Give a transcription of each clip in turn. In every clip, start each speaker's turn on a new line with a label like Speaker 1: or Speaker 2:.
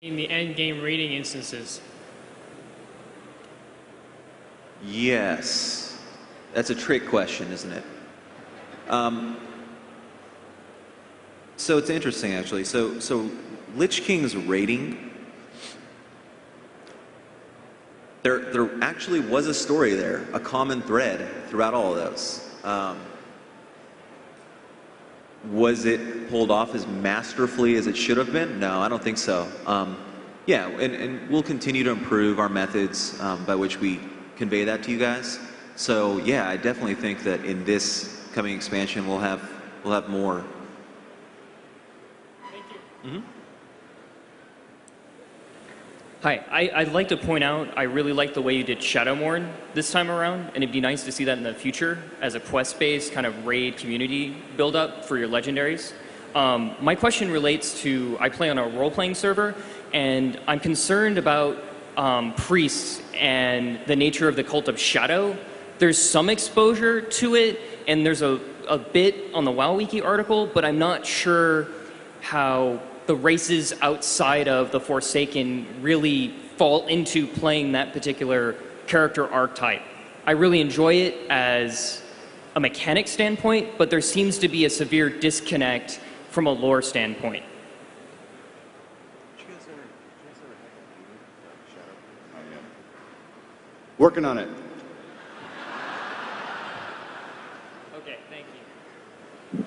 Speaker 1: in the end game rating instances?
Speaker 2: Yes. That's a trick question, isn't it? So it's interesting, actually. So Lich King's rating, there actually was a story there, a common thread throughout all of those. Was it pulled off as masterfully as it should have been? No, I don't think so. Yeah, and we'll continue to improve our methods by which we convey that to you guys. So yeah, I definitely think that in this coming expansion we'll have more.
Speaker 1: Thank you.
Speaker 2: Mm-hmm.
Speaker 3: Hi, I'd like to point out I really like the way you did Shadowmourne this time around, and it'd be nice to see that in the future as a quest-based kind of raid community build-up for your legendaries. My question relates to, I play on a role-playing server, and I'm concerned about priests and the nature of the cult of Shadow. There's some exposure to it, and there's a bit on the WoW Wiki article, but I'm not sure how the races outside of the Forsaken really fall into playing that particular character archetype. I really enjoy it as a mechanic standpoint, but there seems to be a severe disconnect from a lore standpoint.
Speaker 4: Working on it.
Speaker 3: Okay, thank you.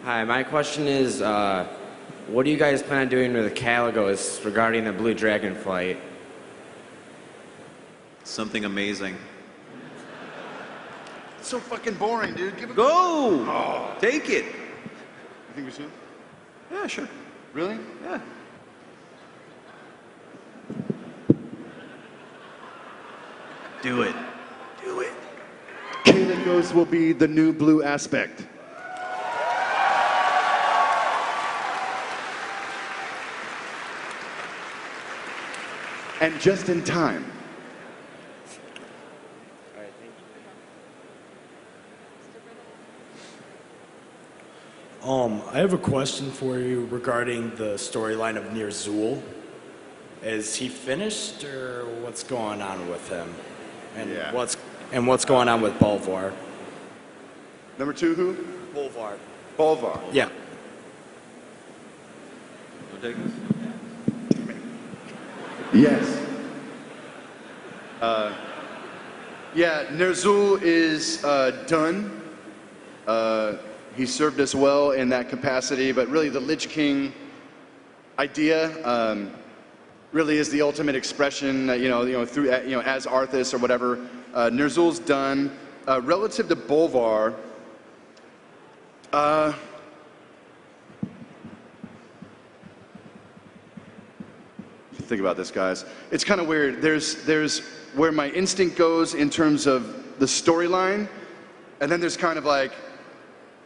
Speaker 5: Hi, my question is, what do you guys plan on doing with the Caligos regarding the Blue Dragon flight?
Speaker 2: Something amazing.
Speaker 4: It's so fucking boring, dude. Give it.
Speaker 2: Go!
Speaker 4: Oh.
Speaker 2: Take it!
Speaker 4: You think we should?
Speaker 2: Yeah, sure.
Speaker 4: Really?
Speaker 2: Yeah. Do it. Do it.
Speaker 4: Caligos will be the new blue aspect. And just in time.
Speaker 5: All right, thank you.
Speaker 6: I have a question for you regarding the storyline of Nirzul. Is he finished, or what's going on with him? And
Speaker 4: Yeah.
Speaker 6: what's going on with Bolvar?
Speaker 4: Number two, who?
Speaker 6: Bolvar.
Speaker 4: Bolvar.
Speaker 6: Yeah.
Speaker 2: Wanna take this?
Speaker 4: Yes. Yeah, Nirzul is done. He served us well in that capacity, but really the Lich King idea really is the ultimate expression, through, as Arthas or whatever. Nirzul's done. Relative to Bolvar, think about this, guys. It's kind of weird. There's where my instinct goes in terms of the storyline, and then there's kind of like,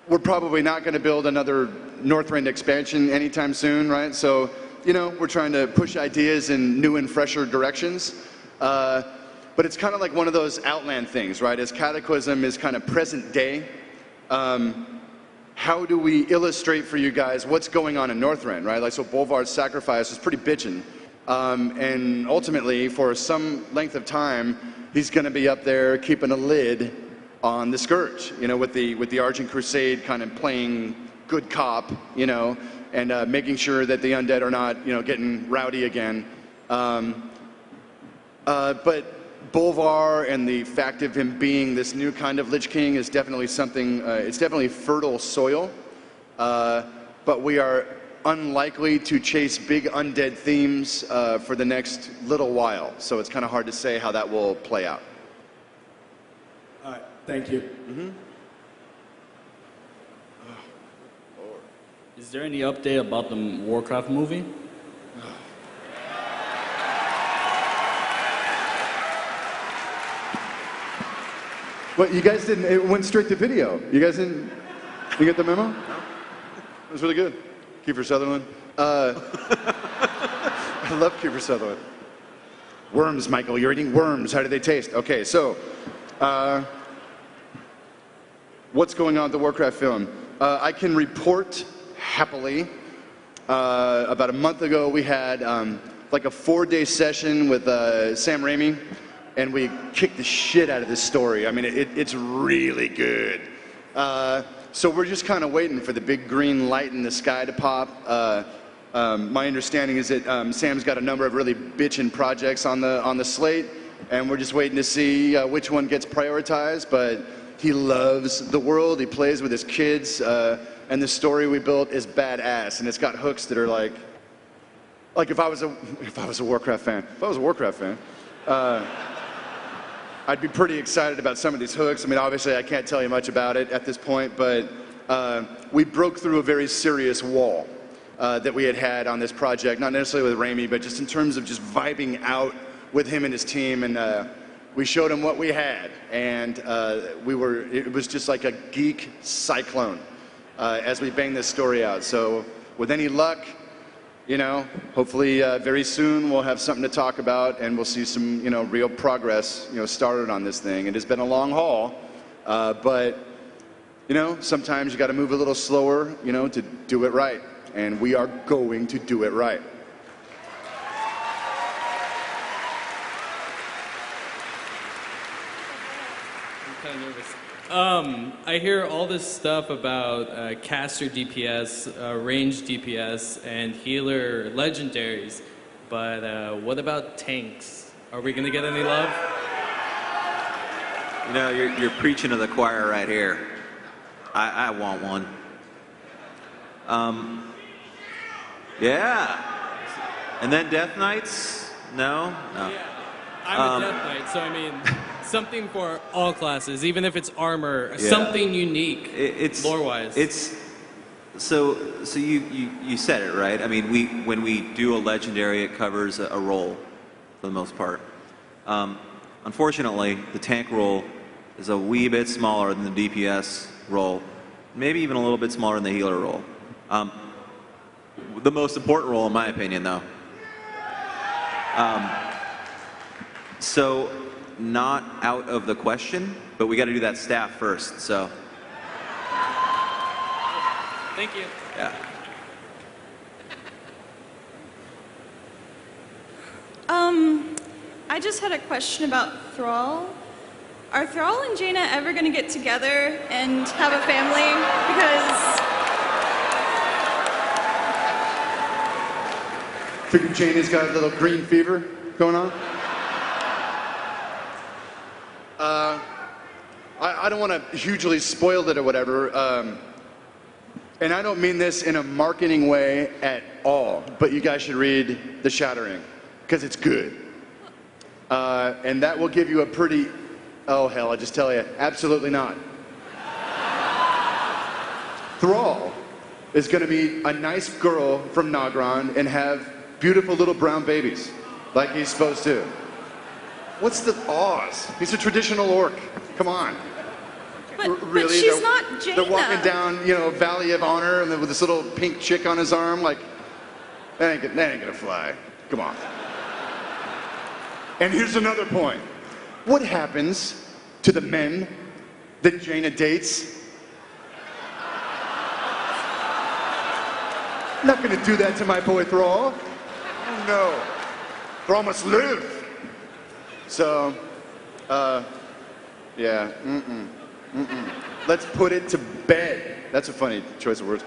Speaker 4: we're probably not going to build another Northrend expansion anytime soon, right? So, we're trying to push ideas in new and fresher directions. But it's kind of like one of those Outland things, right? As Cataclysm is kind of present day, how do we illustrate for you guys what's going on in Northrend, right? Like, so Bolvar's sacrifice is pretty bitchin'. And ultimately, for some length of time, he's going to be up there keeping a lid on the Scourge, with the Argent Crusade kind of playing good cop, and making sure that the undead are not, getting rowdy again. But Bolvar and the fact of him being this new kind of Lich King is definitely something, it's definitely fertile soil, but we are unlikely to chase big undead themes for the next little while. So it's kind of hard to say how that will play out.
Speaker 6: All right, thank you.
Speaker 4: Mm-hmm.
Speaker 7: Is there any update about the Warcraft movie?
Speaker 4: What, you guys didn't, it went straight to video. You guys didn't, you get the memo? No. It was really good. Kiefer Sutherland. I love Kiefer Sutherland. Worms, Michael, you're eating worms. How do they taste? Okay, so, what's going on with the Warcraft film? I can report happily about a month ago, we had like a 4-day session with Sam Raimi, and we kicked the shit out of this story. I mean, it's really good. So we're just kind of waiting for the big green light in the sky to pop. My understanding is that Sam's got a number of really bitchin' projects on the slate, and we're just waiting to see which one gets prioritized. But he loves the world. He plays with his kids, and the story we built is badass, and it's got hooks that are like if I was a Warcraft fan, I'd be pretty excited about some of these hooks. I mean, obviously, I can't tell you much about it at this point, but we broke through a very serious wall that we had on this project, not necessarily with Raimi, but just in terms of just vibing out with him and his team, and we showed him what we had, and it was just like a geek cyclone as we banged this story out. So with any luck, you know, hopefully very soon we'll have something to talk about, and we'll see some, you know, real progress, you know, started on this thing. It has been a long haul, but, you know, sometimes you got to move a little slower, you know, to do it right, and we are going to do it right.
Speaker 8: I'm kind of nervous. I hear all this stuff about caster DPS, range DPS, and healer legendaries, but what about tanks? Are we going to get any love?
Speaker 2: You know, you're preaching to the choir right here. I want one. Yeah. And then Death Knights? No? No.
Speaker 8: Yeah. I'm a Death Knight, so I mean, something for all classes, even if it's armor, something unique, lore-wise.
Speaker 2: So you said it, right? I mean, when we do a legendary, it covers a role for the most part. Unfortunately, the tank role is a wee bit smaller than the DPS role, maybe even a little bit smaller than the healer role. The most important role, in my opinion, though. So, not out of the question, but we got to do that staff first, so.
Speaker 8: Thank you.
Speaker 2: Yeah.
Speaker 9: I just had a question about Thrall. Are Thrall and Jaina ever going to get together and have a family? Because
Speaker 4: Figure Jaina's got a little green fever going on. I don't want to hugely spoil it or whatever, and I don't mean this in a marketing way at all, but you guys should read The Shattering, because it's good. And that will give you a pretty, oh hell, I just tell you, absolutely not. Thrall is going to be a nice girl from Nagron and have beautiful little brown babies, like he's supposed to. What's the Oz? He's a traditional orc. Come on.
Speaker 9: But she's not Jaina.
Speaker 4: They're walking down, you know, Valley of Honor, and with this little pink chick on his arm, like, that ain't gonna fly. Come on. And here's another point. What happens to the men that Jaina dates? I'm not gonna do that to my boy Thrall. Oh no. Thrall must live. So, yeah, let's put it to bed. That's a funny choice of words.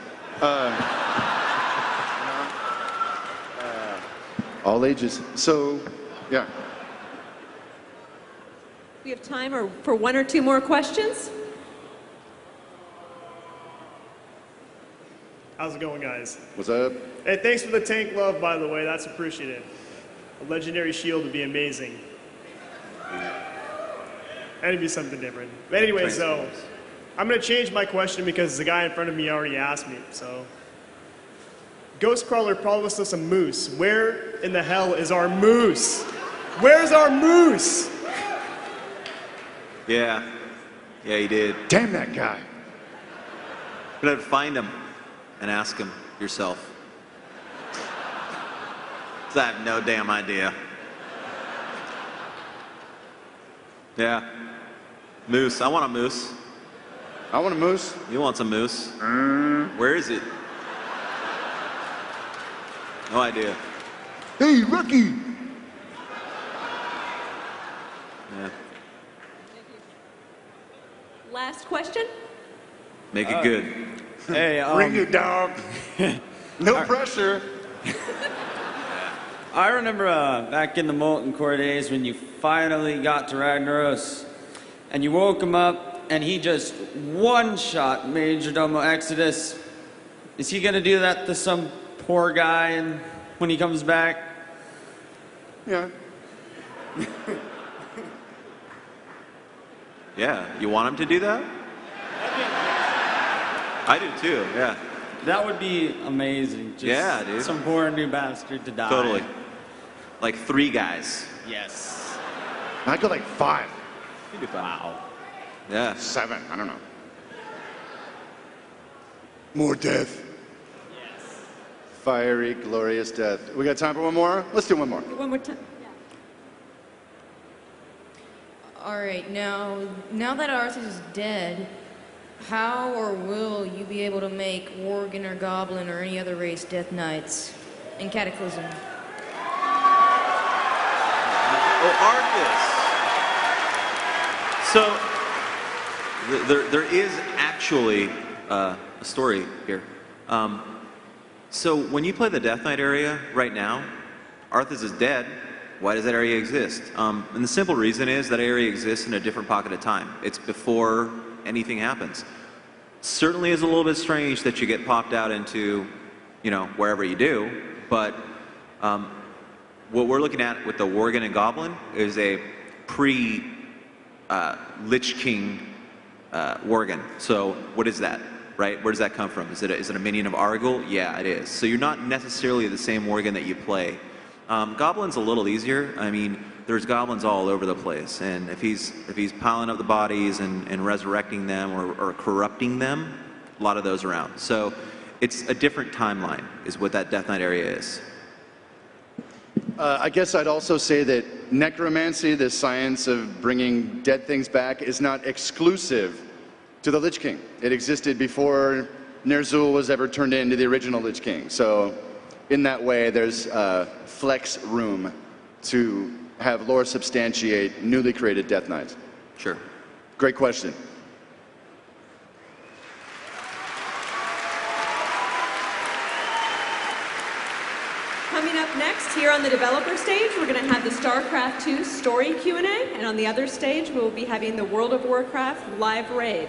Speaker 4: All ages. So, yeah.
Speaker 10: We have time for one or two more questions.
Speaker 1: How's it going, guys?
Speaker 4: What's up?
Speaker 1: Hey, thanks for the tank love, by the way. That's appreciated. A legendary shield would be amazing. That'd be something different. But anyway, so I'm going to change my question because the guy in front of me already asked me. So, Ghostcrawler promised us a moose. Where in the hell is our moose? Where's our moose?
Speaker 2: Yeah, he did.
Speaker 4: Damn that guy.
Speaker 2: You're gonna have to find him and ask him yourself. 'Cause I have no damn idea. Yeah. Moose. I want a moose.
Speaker 4: I want a moose.
Speaker 2: You want some moose? Where is it? No idea.
Speaker 4: Hey, rookie!
Speaker 2: Yeah.
Speaker 10: Last question?
Speaker 2: Make it good.
Speaker 11: Hey,
Speaker 4: Bring it, dog. No pressure.
Speaker 11: I remember back in the Molten Core days when you finally got to Ragnaros and you woke him up and he just one-shot Majordomo Exodus. Is he gonna do that to some poor guy and when he comes back?
Speaker 4: Yeah.
Speaker 2: Yeah, you want him to do that? I do too, yeah.
Speaker 11: That would be amazing. Just
Speaker 2: Yeah, dude.
Speaker 11: some poor new bastard to die.
Speaker 2: Totally. Like 3 guys.
Speaker 11: Yes.
Speaker 4: I'd go like 5.
Speaker 2: You do fine.
Speaker 11: Wow.
Speaker 2: Yeah.
Speaker 4: 7, I don't know. More death.
Speaker 10: Yes.
Speaker 4: Fiery, glorious death. We got time for one more? Let's do one more.
Speaker 10: One more time.
Speaker 12: All right, now that Arthas is dead, how or will you be able to make Worgen or Goblin or any other race Death Knights in Cataclysm?
Speaker 2: Oh, Arthas. So there is actually a story here. So when you play the Death Knight area right now, Arthas is dead. Why does that area exist? And the simple reason is that area exists in a different pocket of time. It's before anything happens. Certainly is a little bit strange that you get popped out into, you know, wherever you do, but what we're looking at with the Worgen and Goblin is a pre-Lich King Worgen. So what is that, right? Where does that come from? Is it a minion of Argyle? Yeah, it is. So you're not necessarily the same Worgen that you play. Goblin's a little easier. I mean, there's goblins all over the place, and if he's piling up the bodies and resurrecting them or corrupting them, a lot of those around. So it's a different timeline is what that Death Knight area is.
Speaker 4: I guess I'd also say that necromancy, the science of bringing dead things back, is not exclusive to the Lich King. It existed before Ner'zhul was ever turned into the original Lich King. So in that way, there's flex room to have lore substantiate newly created Death Knights.
Speaker 2: Sure.
Speaker 4: Great question.
Speaker 10: Coming up next, here on the developer stage, we're going to have the StarCraft II story Q&A, and on the other stage, we'll be having the World of Warcraft live raid.